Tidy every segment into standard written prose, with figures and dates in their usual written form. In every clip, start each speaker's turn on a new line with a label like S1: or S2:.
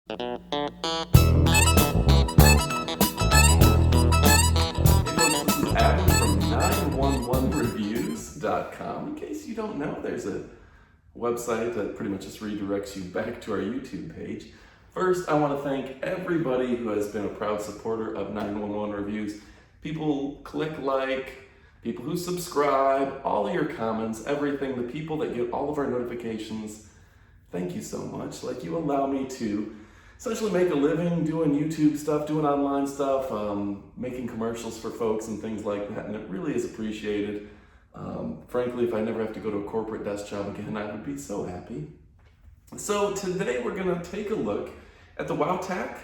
S1: Adam from 911reviews.com. In case you don't know, there's a website that pretty much just redirects you back to our YouTube page. First, I want to thank everybody who has been a proud supporter of 911 Reviews. People click like, people who subscribe, all of your comments, everything, the people that get all of our notifications. Thank you so much. Like, you allow me to essentially make a living doing YouTube stuff, doing online stuff, making commercials for folks and things like that, and it really is appreciated. Frankly, if I never have to go to a corporate desk job again, I would be so happy. So today we're gonna take a look at the Wowtac.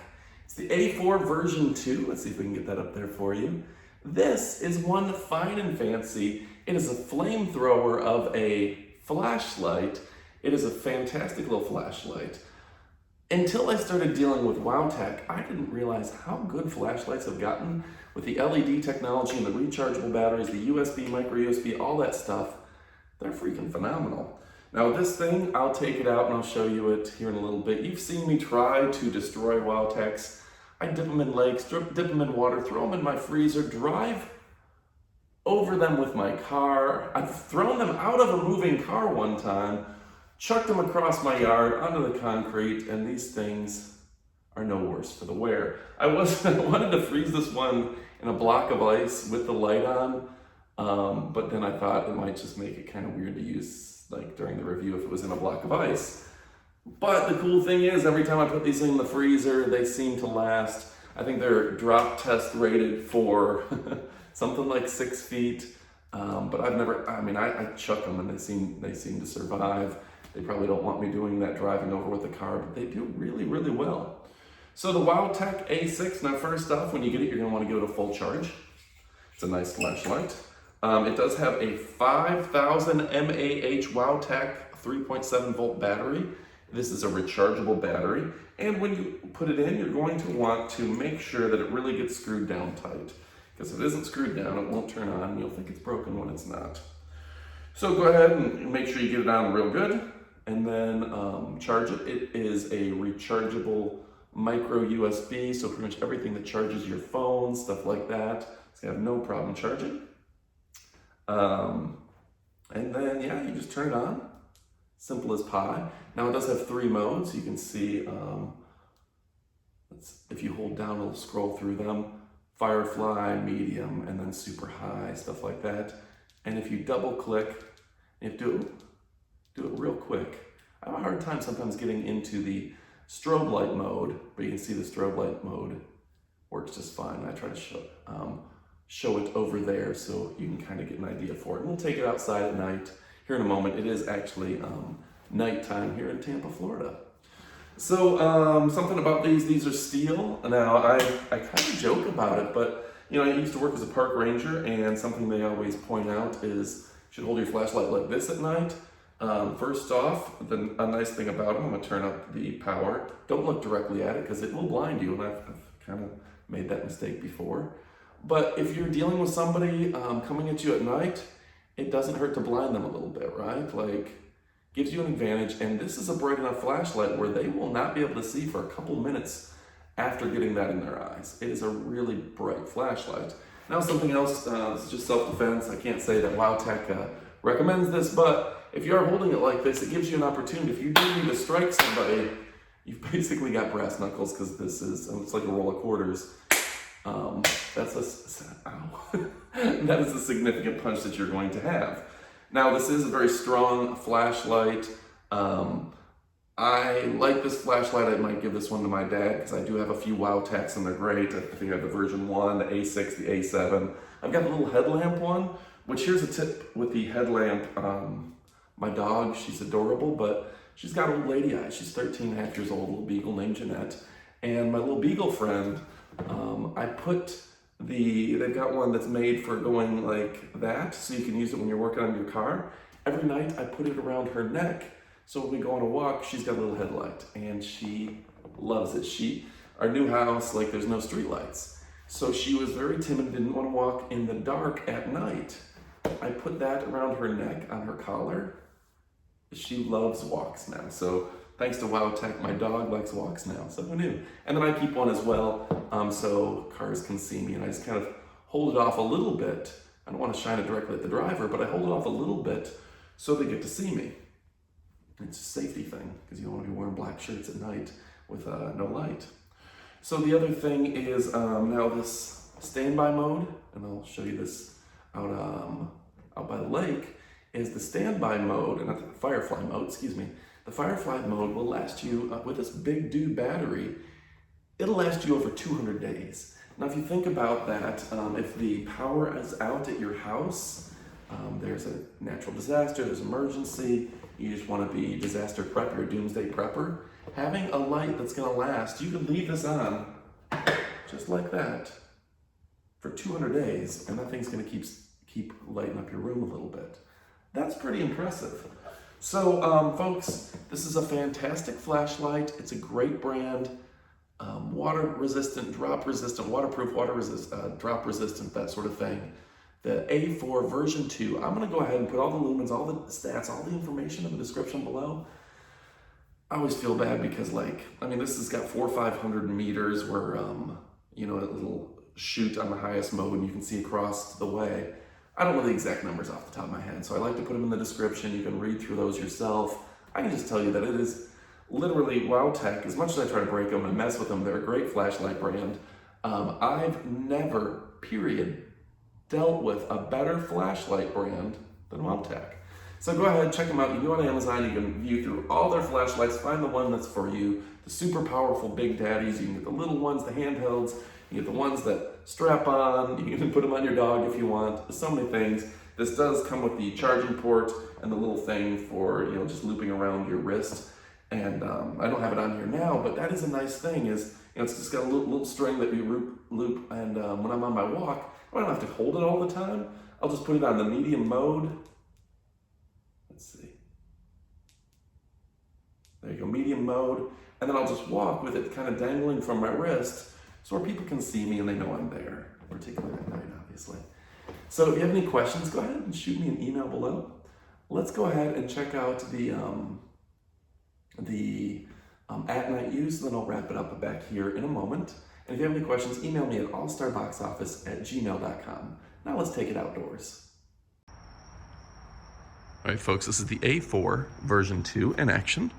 S1: It's the A4 version 2. Let's see if we can get that up there for you. This is one fine and fancy. It is a flamethrower of a flashlight. It is a fantastic little flashlight. Until I started dealing with Wowtac, I didn't realize how good flashlights have gotten with the LED technology and the rechargeable batteries, the USB, micro USB, all that stuff. They're freaking phenomenal. Now this thing, I'll take it out and I'll show you it here in a little bit. You've seen me try to destroy Wowtacs. I dip them in lakes, dip them in water, throw them in my freezer, drive over them with my car. I've thrown them out of a moving car one time, chucked them across my yard onto the concrete, and these things are no worse for the wear. I wanted to freeze this one in a block of ice with the light on, but then I thought it might just make it kind of weird to use like during the review if it was in a block of ice. But the cool thing is, every time I put these in the freezer, they seem to last. I think they're drop test rated for something like 6 feet, but I chuck them and they seem to survive. They probably don't want me doing that driving over with the car, but they do really, really well. So the Wowtac A6, now first off, when you get it, you're gonna wanna give it a full charge. It's a nice flashlight. It does have a 5,000 mAh Wowtac 3.7 volt battery. This is a rechargeable battery. And when you put it in, you're going to want to make sure that it really gets screwed down tight. Because if it isn't screwed down, it won't turn on. You'll think it's broken when it's not. So go ahead and make sure you get it on real good. And then charge it. It is a rechargeable micro USB, so pretty much everything that charges your phone, stuff like that, it's gonna have no problem charging. And then, yeah, you just turn it on. Simple as pie. Now it does have 3 modes. You can see, if you hold down, it'll scroll through them. Firefly, medium, and then super high, stuff like that. And if you double click, you have to do it real quick. I have a hard time sometimes getting into the strobe light mode, but you can see the strobe light mode works just fine. I try to show it over there so you can kind of get an idea for it. And we'll take it outside at night. Here in a moment, it is actually nighttime here in Tampa, Florida. So something about these are steel. Now I kind of joke about it, but you know, I used to work as a park ranger, and something they always point out is you should hold your flashlight like this at night. First off, a nice thing about them, I'm gonna turn up the power. Don't look directly at it because it will blind you, and I've kind of made that mistake before. But if you're dealing with somebody coming at you at night, it doesn't hurt to blind them a little bit, right? Like, gives you an advantage, and this is a bright enough flashlight where they will not be able to see for a couple minutes after getting that in their eyes. It is a really bright flashlight. Now something else, this is just self-defense. I can't say that Wowtac recommends this, but if you are holding it like this, it gives you an opportunity. If you do need to strike somebody, you've basically got brass knuckles, because this is, it's like a roll of quarters. Ow. That is a significant punch that you're going to have. Now this is a very strong flashlight. I like this flashlight. I might give this one to my dad because I do have a few Wowtacs and they're great. I think I have the version 1, the A6, the A7. I've got a little headlamp one, which here's a tip with the headlamp. My dog, she's adorable, but she's got old lady eyes. She's 13 and a half years old, a little beagle named Jeanette. And my little beagle friend, they've got one that's made for going like that, so you can use it when you're working on your car. Every night I put it around her neck, so when we go on a walk, she's got a little headlight, and she loves it. Our new house, like, there's no street lights, so she was very timid, didn't want to walk in the dark at night. I put that around her neck on her collar. She loves walks now, so thanks to Wowtac, my dog likes walks now, so who knew? And then I keep one as well, so cars can see me, and I just kind of hold it off a little bit. I don't want to shine it directly at the driver, but I hold it off a little bit so they get to see me. It's a safety thing, because you don't want to be wearing black shirts at night with no light. So the other thing is now this standby mode, and I'll show you this out by the lake, is the standby mode, and not the firefly mode, excuse me. The firefly mode will last you, with this big dude battery, it'll last you over 200 days. Now if you think about that, if the power is out at your house, there's a natural disaster, there's emergency, you just want to be disaster prepper or doomsday prepper, having a light that's going to last, you can leave this on just like that for 200 days, and that thing's going to keep lighting up your room a little bit. That's pretty impressive. So folks, this is a fantastic flashlight. It's a great brand, water resistant, drop resistant, waterproof, drop resistant, that sort of thing. The A4 version 2, I'm gonna go ahead and put all the lumens, all the stats, all the information in the description below. I always feel bad because this has got 400 or 500 meters where, a little shoot on the highest mode and you can see across the way. I don't know the exact numbers off the top of my head, so I like to put them in the description. You can read through those yourself. I can just tell you that it is literally Wowtac. As much as I try to break them and mess with them, they're a great flashlight brand. I've never, period, dealt with a better flashlight brand than Wowtac. So go ahead, check them out. You can go on Amazon, you can view through all their flashlights, find the one that's for you. The super powerful big daddies, you can get the little ones, the handhelds, you get the ones that strap on, you can put them on your dog if you want. There's so many things. This does come with the charging port and the little thing for, just looping around your wrist. And I don't have it on here now, but that is a nice thing, is it's just got a little string that you loop, and when I'm on my walk, I don't have to hold it all the time. I'll just put it on the medium mode. Let's see. There you go, medium mode. And then I'll just walk with it kind of dangling from my wrist so where people can see me and they know I'm there, particularly at night, obviously. So if you have any questions, go ahead and shoot me an email below. Let's go ahead and check out the at night use, then I'll wrap it up back here in a moment. And if you have any questions, email me at allstarboxoffice@gmail.com. Now let's take it outdoors. All right, folks, this is the A4 version 2 in action.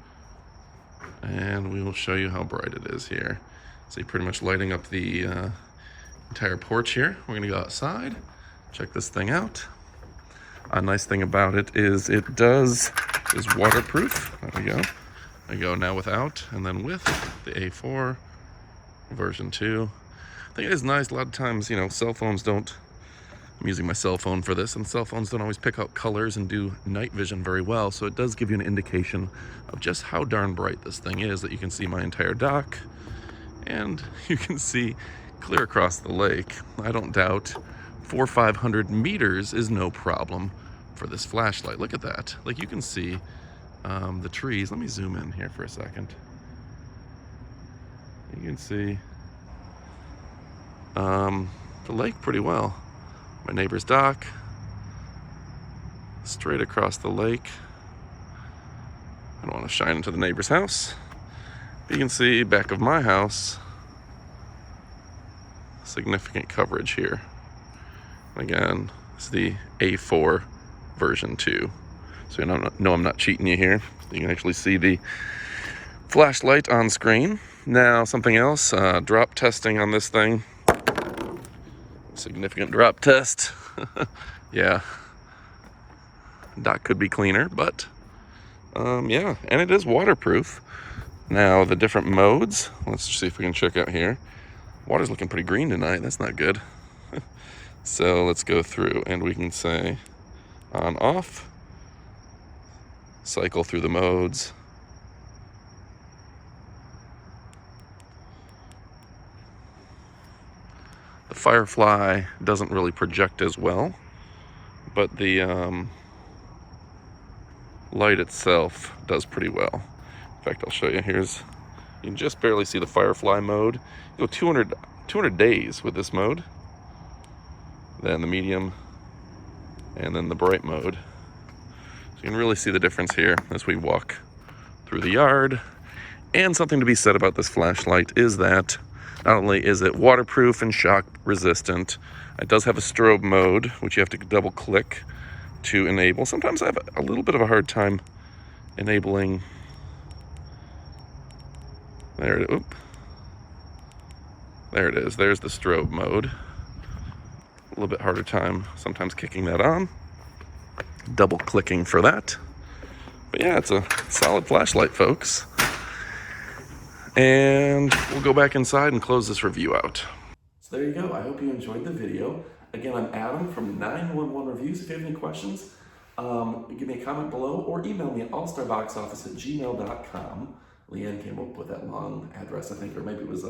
S1: And we will show you how bright it is here. So you're pretty much lighting up the entire porch here. We're gonna go outside, check this thing out. A nice thing about it is it is waterproof. There we go. I go now without, and then with the A4 version 2. I think it is nice. A lot of times, cell phones don't, I'm using my cell phone for this, and cell phones don't always pick out colors and do night vision very well, so it does give you an indication of just how darn bright this thing is, that you can see my entire dock, and you can see clear across the lake. I don't doubt 400 or 500 meters is no problem for this flashlight. Look at that. You can see the trees. Let me zoom in here for a second. You can see the lake pretty well. My neighbor's dock, straight across the lake. I don't want to shine into the neighbor's house. But you can see back of my house, significant coverage here. Again, it's the A4 version 2. So no, I'm not cheating you here. You can actually see the flashlight on screen. Now, something else, drop testing on this thing. Significant drop test. Yeah. Dock could be cleaner, but yeah, and it is waterproof. Now, the different modes, let's see if we can check out here. Water's looking pretty green tonight. That's not good. So let's go through and we can say on, off, cycle through the modes. The Firefly doesn't really project as well, but the light itself does pretty well. In fact, I'll show you. You can just barely see the Firefly mode. You go 200 days with this mode, then the medium, and then the bright mode. So you can really see the difference here as we walk through the yard. And something to be said about this flashlight is that not only is it waterproof and shock resistant, it does have a strobe mode, which you have to double click to enable. Sometimes I have a little bit of a hard time enabling. There it is. There's the strobe mode. A little bit harder time sometimes kicking that on. Double clicking for that. But yeah, it's a solid flashlight, folks. And we'll go back inside and close this review out. So there you go. I hope you enjoyed the video. Again, I'm Adam from 911 Reviews. If you have any questions, give me a comment below or email me at allstarboxoffice@gmail.com. Leanne came up with that long address, I think, or maybe it was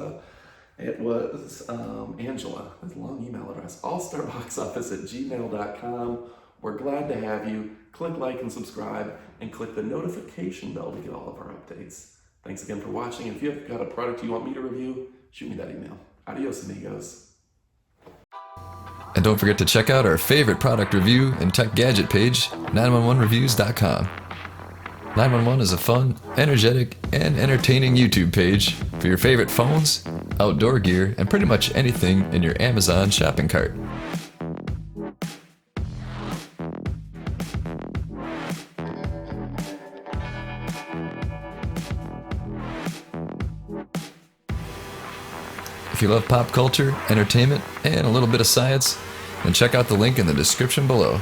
S1: Angela. That's a long email address. allstarboxoffice@gmail.com. We're glad to have you. Click like and subscribe, and click the notification bell to get all of our updates. Thanks again for watching. If you've got a product you want me to review, shoot me that email. Adios, amigos.
S2: And don't forget to check out our favorite product review and tech gadget page, 911reviews.com. 911 is a fun, energetic, and entertaining YouTube page for your favorite phones, outdoor gear, and pretty much anything in your Amazon shopping cart. If you love pop culture, entertainment, and a little bit of science, then check out the link in the description below.